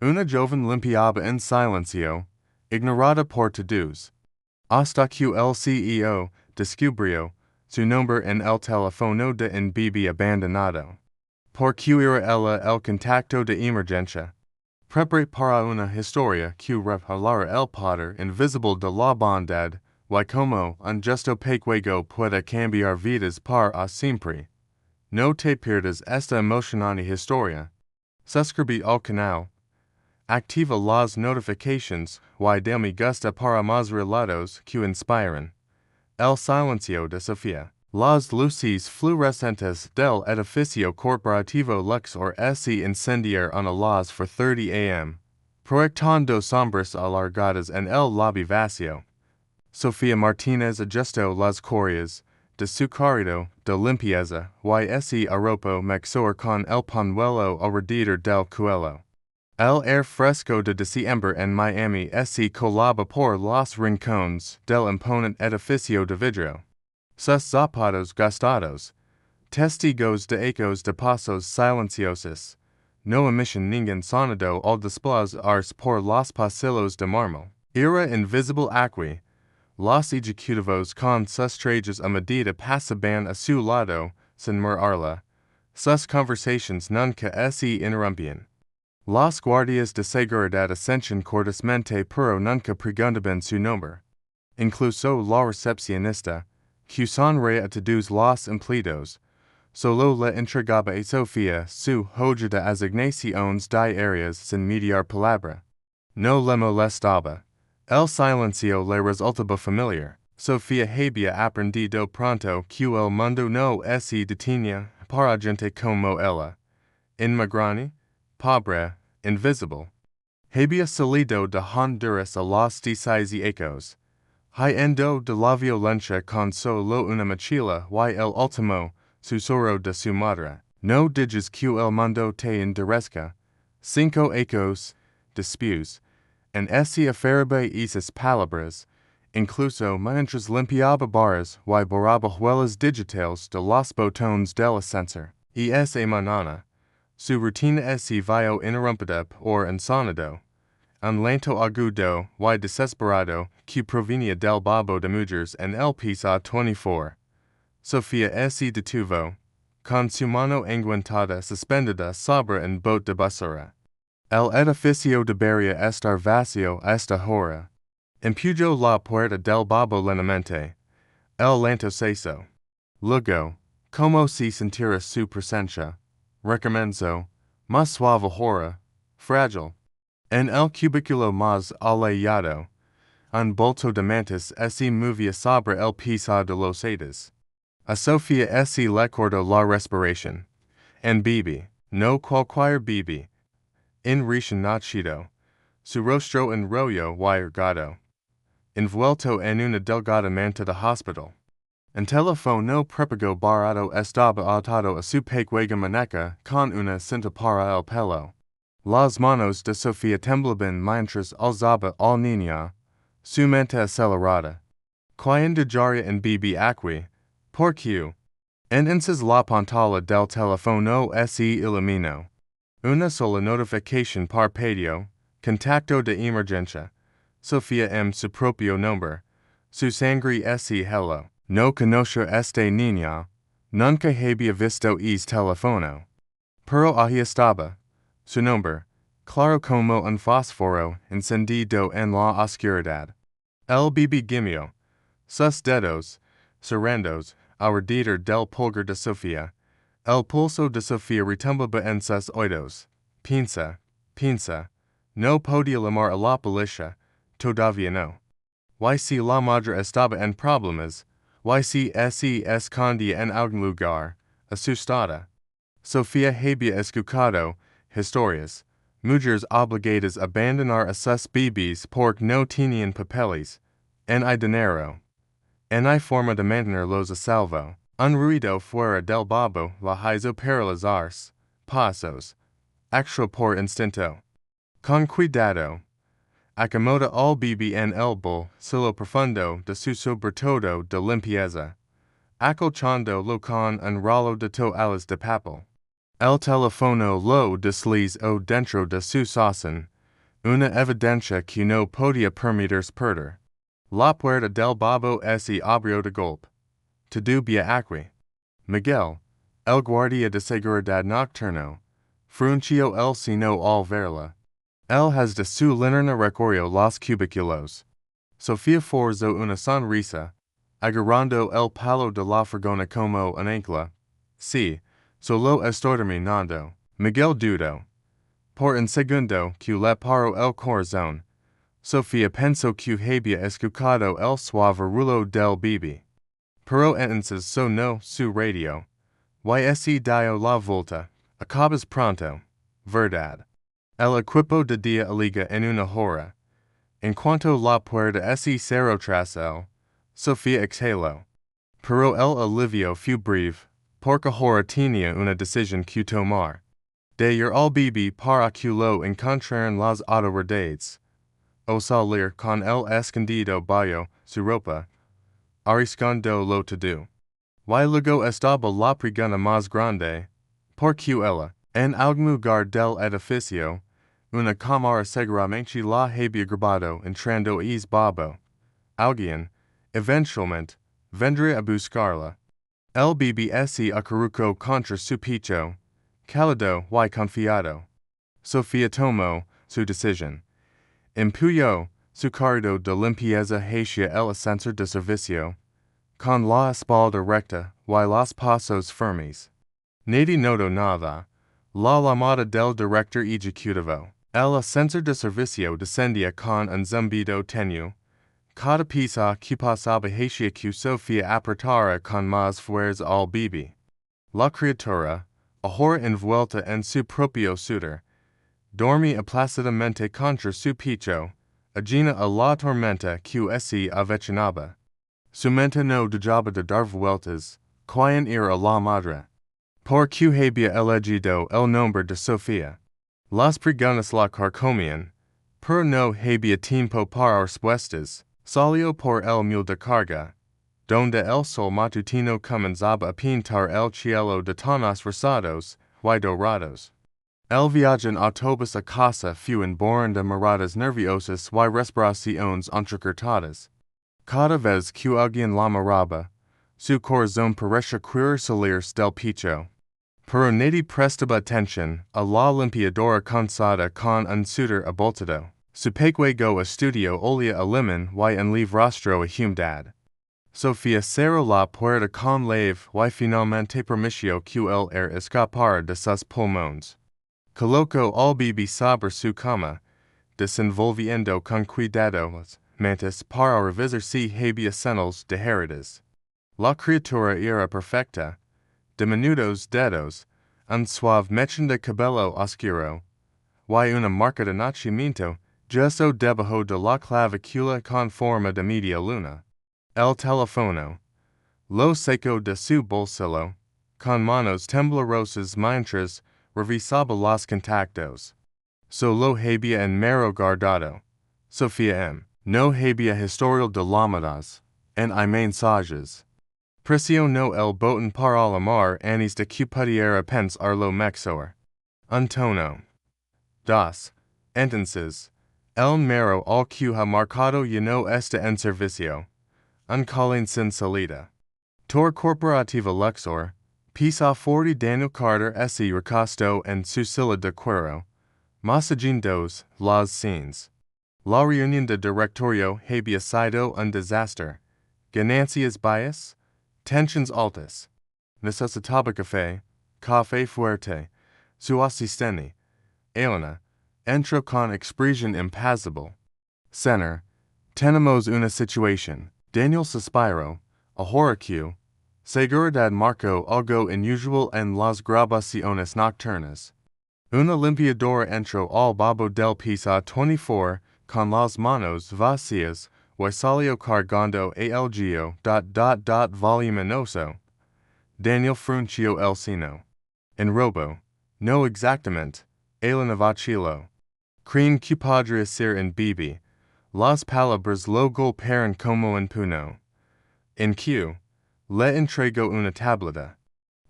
Una joven limpiaba en silencio, ignorada por todos. Hasta que el CEO descubrió su nombre en el teléfono de un bebé abandonado. Por que era ella el contacto de emergencia. Prepare para una historia que revelará el poder invisible de la bondad, y como un gesto pequeño puede cambiar vidas para siempre. No te pierdas esta emocionante historia. Suscribe al canal. Activa las notifications y del me gusta para más relatos que inspiran. El silencio de Sofía. Las luces fluorescentes del edificio corporativo Luxor se encendieron a las 4:30 a.m., proyectando sombras alargadas en el lobby vacío. Sofía Martínez ajustó las correas de su carrito de limpieza y se arropó mejor con el pañuelo alrededor del cuello. El aire fresco de diciembre en Miami se colaba por los rincones del imponente edificio de vidrio. Sus zapatos gastados, testigos de ecos de pasos silenciosos, no emiten ningún sonido al desplazarse por los pasillos de mármol. Era invisible aquí. Los ejecutivos con sus trajes a medida pasaban a su lado, sin mirarla. Sus conversaciones nunca se interrumpían. Los guardias de seguridad ascension cortesmente pero nunca preguntaban su nombre. Incluso la recepcionista, que sonreía a todos los empleados, solo le entregaba a Sofía su hoja de asignaciones diarias sin mediar palabra. No le molestaba. El silencio le resultaba familiar. Sofía había aprendido pronto que el mundo no se detenía para gente como ella. Inmigrante, pobre, invisible. Había salido de Honduras a los 18 huyendo de la violencia con solo una mochila y el último susurro de su madre. No digas que el mundo te enderezca. 5 ecos después, en ese affairaba esas palabras, incluso mientras limpiaba barras y borraba huellas digitales de los botones del ascensor. Y esa mañana, su rutina se vio interrumpida por un sonido. Un lento agudo y desesperado que provenía del babo de mujeres en el piso 24. Sofía se detuvo, con su mano enguantada suspendida sobre un bote de basura. El edificio debería estar vacío a esta hora. Empujó la puerta del babo lentamente. El lento cesó. Luego, como si sintiera su presencia, recomenzó, más suave ahora, frágil. En el cubículo más alejado, un bulto de mantas se movía sobre el piso de los sedes. A Sofía se le cortó la respiración. En bebé, no cualquier bebé, en recién nacido, su rostro enrollado y erguido, envuelto en una delgada manta de hospital. Un teléfono prepago barato estaba atado a su pequeña muñeca con una cinta para el pelo. Las manos de Sofía temblaban mientras alzaba al niño, su mente acelerada. Cuando llegaría en bebé aquí, por qué. Entonces la pantalla del teléfono se iluminó. Una sola notificación parpadeó, contacto de emergencia. Sofía su propio nombre. Su sangre se heló. No conozco este niño. Nunca había visto ese teléfono. Pero ahí estaba. Su nombre, claro como un fósforo encendido en la oscuridad. El bebé gimió. Sus dedos, cerrados, alrededor del pulgar de Sofía. El pulso de Sofía retumblaba en sus oídos. Piensa, no podía llamar a la policía, todavía no. Y si la madre estaba en problemas, y si se escondía en algún lugar, asustada. Sofía había escuchado historias, mujeres obligadas a abandonar a sus bebés porque no tenían papeles, en hay dinero, en hay forma de mantenerlos a salvo. Un ruido fuera del babo la hizo paralizarse, pasos, extra por instinto. Con cuidado, acomoda al bebé en el bolsillo profundo de su sobretodo de limpieza, acolchando lo con un rolo de toallas de papel. El telefono lo desliz o dentro de su sasen, una evidencia que no podía permitirse perder. La puerta del babo se abrió de golpe. Todavía aquí. Miguel, el guardia de seguridad nocturno, frunció el seno al verla. Él has de su linterna recorrió los cubículos. Sofía forzó una sonrisa, agarrando el palo de la furgona como un ancla. Sí, solo estoy terminando. Miguel dudó. Por un segundo que le paró el corazón. Sofía pensó que había escuchado el suave rulo del bebé. Pero entonces sonó su radio. Y dio la vuelta. Acabas pronto. Verdad. El equipo de día liga en una hora. En cuanto la puerta se cerró tras él, Sofía exhaló. Pero el alivio fue breve, porque ahora tenía una decisión que tomar. De ir al bebé para que lo encontraran las autoridades. O salir con el escondido bajo su ropa, arriesgando lo todo. Y luego estaba la pregunta más grande, ¿por qué ella, en algún lugar del edificio, una cámara seguramente la había grabado entrando es babo? Alguien, eventualmente, vendría a buscarla. El bebé se acurrucó contra su pecho, cálido y confiado. Sofía tomó su decisión. Empujó su carrito de limpieza hacia el ascensor de servicio, con la espalda recta y los pasos firmes. Nadie notó nada. La llamada del director ejecutivo. El ascensor de servicio descendía con un zumbido tenue. Cada pieza que pasaba hacia que Sofía apretara con más fuerza al bebé. La criatura, ahora envuelta en su propio sudor, dormía plácidamente contra su pecho, ajena a la tormenta que se avecinaba. Su mente no dejaba de dar vueltas, quién era la madre. Por que había elegido el nombre de Sofía. Las preguntas la carcomían, pero no había tiempo para respuestas. Salió por el mule de carga, donde el sol matutino comenzaba a pintar el cielo de tonos rosados y dorados. El viaje en autobús a casa fue en born de miradas nerviosas y respiraciones entrecortadas. Cada vez que alguien la miraba, su corazón parecía querer salir del pecho. Pero nadie prestaba atención a la limpiadora cansada con un sudor abultado. Su pequeño estudio olía a limón y un livrastro a humedad. Sofía cerró la puerta con leve y finalmente permitió que el air escapara de sus pulmones. Colocó al bebé sobre su cama, desenvolviendo con cuidado las mantas para revisar si había señales de heridas. La criatura era perfecta. Diminutos dedos, un suave mechón de cabello oscuro, y una marca de nacimiento justo debajo de la clavícula con forma de media luna. El teléfono. Lo sacó de su bolsillo, con manos temblorosas mientras revisaba los contactos. Solo había en mero guardado. Sofía no había historial de llamadas, en hay mensajes. Presionó el botón para llamar antes de que pudiera pensar lo mejor. Un tono. Dos. Entonces, el número al que ha marcado ya no está en servicio. Un calling sin salida. Tor corporativa Luxor, pisa forty Daniel Carter se recostó en su silla de cuero. Masajinos las scenes. La reunión de directorio había sido un desastre. Ganancias bajas. Tensions altas. Necesitaba café fuerte. Su asistente, Elena, entró con expresión impassible. Señor, tenemos una situación. Daniel suspiró, ahora que, seguridad marcó algo inusual en las grabaciones nocturnas. Una limpiadora entró al babo del piso 24 con las manos vacías y salió cargando voluminoso. Daniel frunció el seno. En robo, no exactamente, Elena vaciló. Creen que podría ser en bebé. Las palabras lo golpearon como un puño. En que, le entregó una tableta.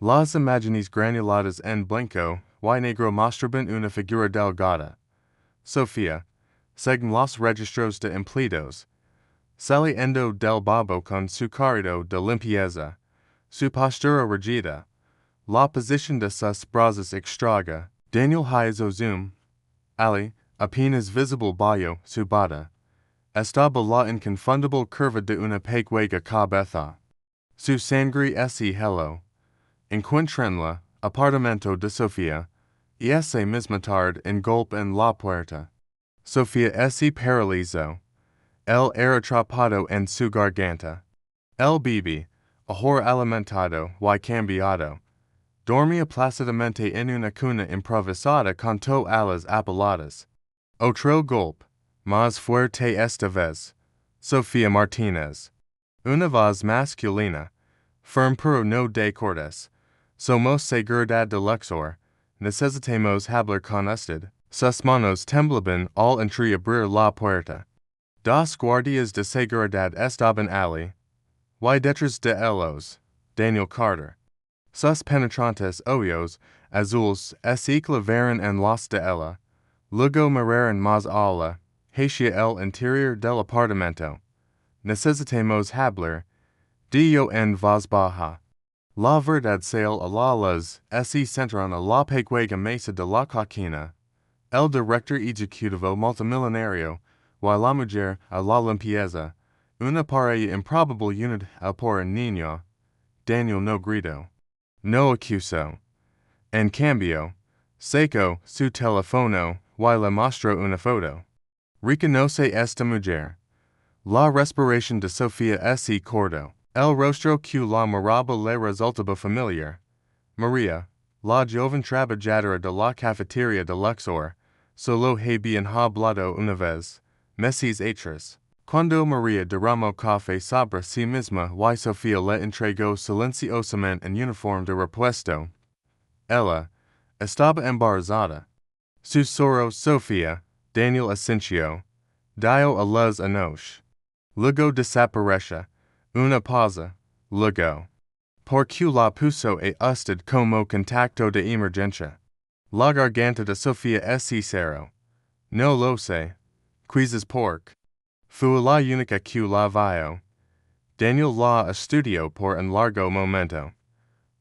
Las imágenes granuladas en blanco y negro mostraban una figura delgada. Sofía, según los registros de empleados, saliendo del babo con su carrito de limpieza, su postura rigida, la posición de sus brazos extraña. Daniel hizo zoom, ali, apenas visible bajo su bata, estaba la inconfundible curva de una pequeña cabeza. Su sangre ese hello. Encuentrenla, apartamento de Sofía, y ese misma tarde en golpe en la puerta. Sofía ese paralizó. Él era atrapado en su garganta. El bebé, ahora alimentado y cambiado, dormía plácidamente en una cuna improvisada con alas apaladas. Otro golpe, más fuerte esta vez. Sofía Martínez. Una voz masculina, firme pero no de cortes. Somos seguridad de Luxor, necesitamos hablar con usted. Sus manos temblaban al entreabrir la puerta. Dos guardias de seguridad estaban allí. Y detrás de ellos, Daniel Carter. Sus penetrantes ojos azules se clavaron en los de ella. Luego miraron más allá, hacia el interior del apartamento. Necesitamos hablar. Dio en voz baja. La verdad sale a la luz, se centran a la pequeña mesa de la cocina. El director ejecutivo multimillonario, y la mujer a la limpieza, una pareja improbable unida por un niño. Daniel no gritó. No acusó. En cambio, sacó su teléfono y le mostró una foto. Reconoce esta mujer. La respiración de Sofía se cortó. El rostro que la miraba le resultaba familiar. María, la joven trabajadora de la cafetería de Luxor, solo habían hablado una vez, meses atrás. Cuando María derramó café sobre sí misma y Sofía le entregó silenciosamente en uniforme de repuesto. Ella estaba embarazada. Susurró Sofía, Daniel asintió. Dio a luz a noche. Luego desapareció. Una pausa. Luego. ¿Por qué la puso a usted como contacto de emergencia? La garganta de Sofía se cerró. No lo sé. Quizás porque fue la única que la vio. Daniel la estudió por un largo momento.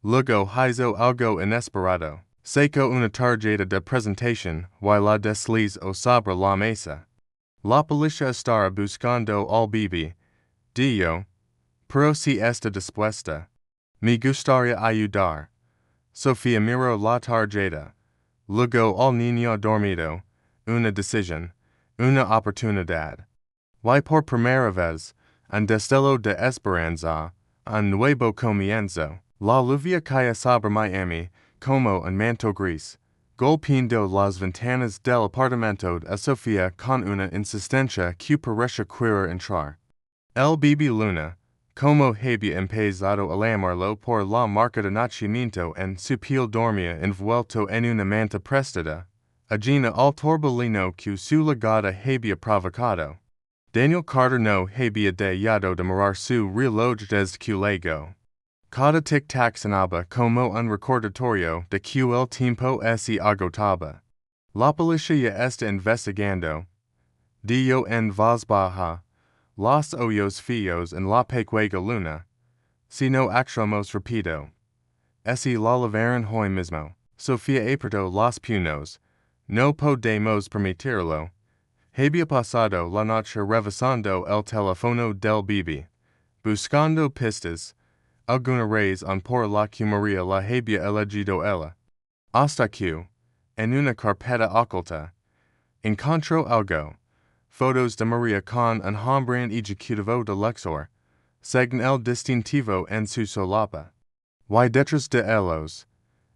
Luego hizo algo inesperado. Sacó una tarjeta de presentación y la deslizó sobre la mesa. La policía estará buscando al bebé. Dio. Pero si está dispuesta. Me gustaría ayudar. Sofía miró la tarjeta. Luego al niño dormido. Una decisión. Una oportunidad. Y por primera vez, un destello de esperanza, un nuevo comienzo. La lluvia cae sobre Miami, como un manto gris, golpeando las ventanas del apartamento de Sofía con una insistencia que parecía querer entrar. El bebé Luna, como había empezado a llamarlo por la marca de nacimiento en su piel dormía envuelto en una manta prestada, ajena al torbellino que su llegada había provocado. Daniel Carter no había dejado de mirar su reloj desde que llegó. Cada tic-tac sonaba como un recordatorio de que el tiempo se agotaba. La policía está investigando. Dio en voz baja. Los ojos fijos en la pequeña luna. Si no actuamos rápido. Si la lavaron hoy mismo. Sofía apretó los puños. No podemos permitirlo. Había pasado la noche revisando el teléfono del bebé. Buscando pistas. Alguna razón por la que María la había elegido ella. Hasta que, en una carpeta oculta, encontró algo. Fotos de María con un hombre ejecutivo de Luxor, según el distintivo en su solapa. Y detrás de ellos,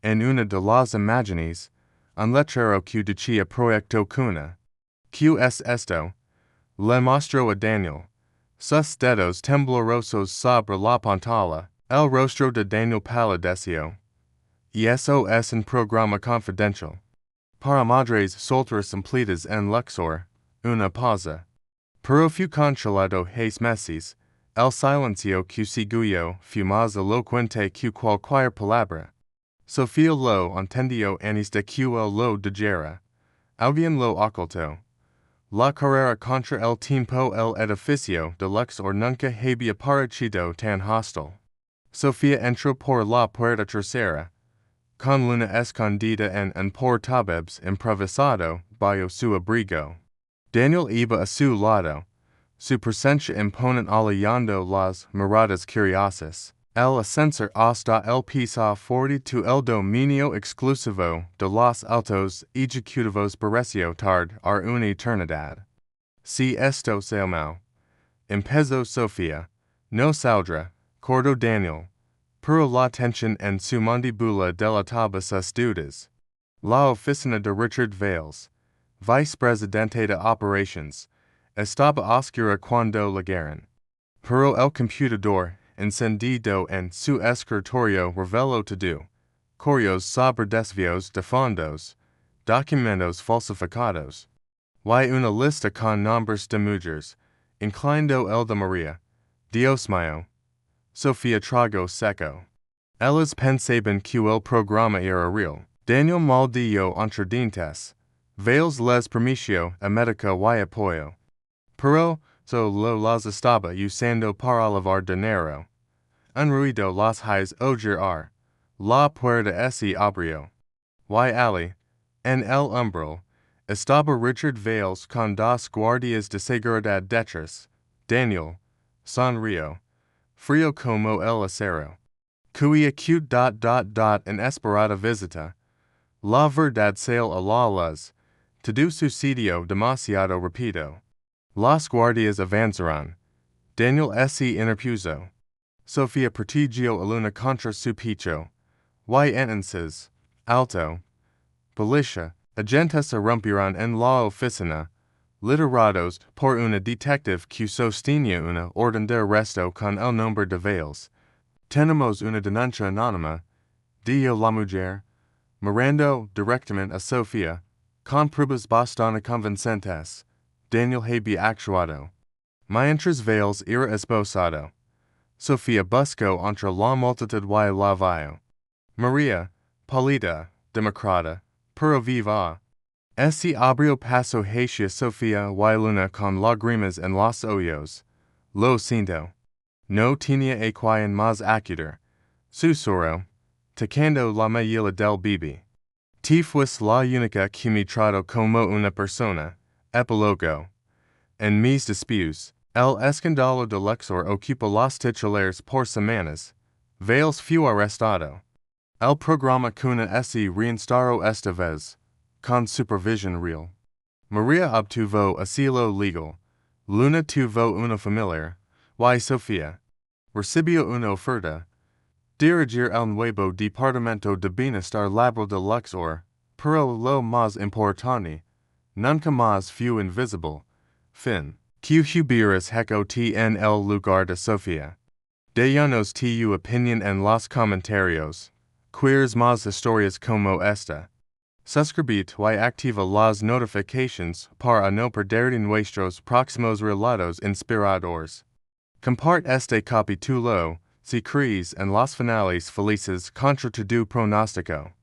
en una de las imágenes, un letrero que decía Proyecto Cuna. ¿Qué es esto? Le mostró a Daniel. Sus dedos temblorosos sobre la pantalla. El rostro de Daniel palideció. Y eso es un programa confidencial. Para madres solteras empleadas en Luxor, una pausa. Pero fue cancelado 6 meses, El silencio que siguió fue más elocuente que cualquier palabra. Sofía lo entendió antes de que él lo dijera. Alguien lo ocultó. La carrera contra el tiempo el edificio deluxe or nunca había parecido tan hostil. Sofía entró por la puerta trasera, con luna escondida en un portabebs improvisado bajo su abrigo. Daniel iba a su lado, su presencia imponente alejando las miradas curiosas. El ascensor hasta el piso 42 el dominio exclusivo de los altos ejecutivos pareció tardar una eternidad. Si esto se llamó. Empezó Sofía. No saldrá, cortó Daniel. Pero la tensión en su mandíbula delataba sus dudas. La oficina de Richard Vales, vicepresidente de operations, estaba oscura cuando llegaron. Pero el computador, encendido en su escritorio, reveló todo. Correos sobre desvíos de fondos, documentos falsificados. Y una lista con nombres de mujeres, inclinando el de María. Dios mío. Sofía trago seco. Ellas pensaban que el programa era real. Daniel maldillo entre dientes. Vales les permitió a médica y apoyo. Pero, lo las estaba usando para lavar dinero. Un ruido las hizo oír. La puerta se abrió. Y allí, en el umbral, estaba Richard Vales con dos guardias de seguridad detrás. Daniel, sonrió. Frío como el acero. Cuya inesperada visita. La verdad sale a la luz. Todo sucedió demasiado rápido. Las guardias avanzaron. Daniel se interpuso. Sofía protegió a luna contra su pecho. Y entonces, alto. Policía, agentes irrumpieron en la oficina, liderados por una detective que sostenía una orden de arresto con el nombre de Vales. Tenemos una denuncia anónima, dijo la mujer, mirando directamente a Sofía, con pruebas bastante convincentes. Daniel había actuado. Mientras Vales era esposado. Sofía buscó entre la multitud y la vio. María, pálida, demacrada, pero viva. Se abrió paso hacia Sofía y Luna con lágrimas en los ojos. Lo siento. No tenía a quien más acudir. Susurró, tocando la mejilla del bebé. Te fuiste la única que me trató como una persona. Epílogo. En mis despidos, el escándalo de Luxor ocupa los titulares por semanas. Vales fue arrestado. El programa Cuna se reinstaló esta vez, con supervision real. María obtuvo asilo legal. Luna tuvo una familiar. Y Sofía recibió una oferta. Dirigir el nuevo Departamento de Bienestar Laboral de Luxor, pero lo más importante, nunca más fue invisible. Fin. Que hubieras hecho en el lugar de Sofía. Déjanos tu opinión en los comentarios. ¿Quieres más historias como esta? Suscríbete y activa las notifications para no perderte nuestros próximos relatos inspiradores. Comparte este capítulo si crees en los finales felices contra tu pronóstico.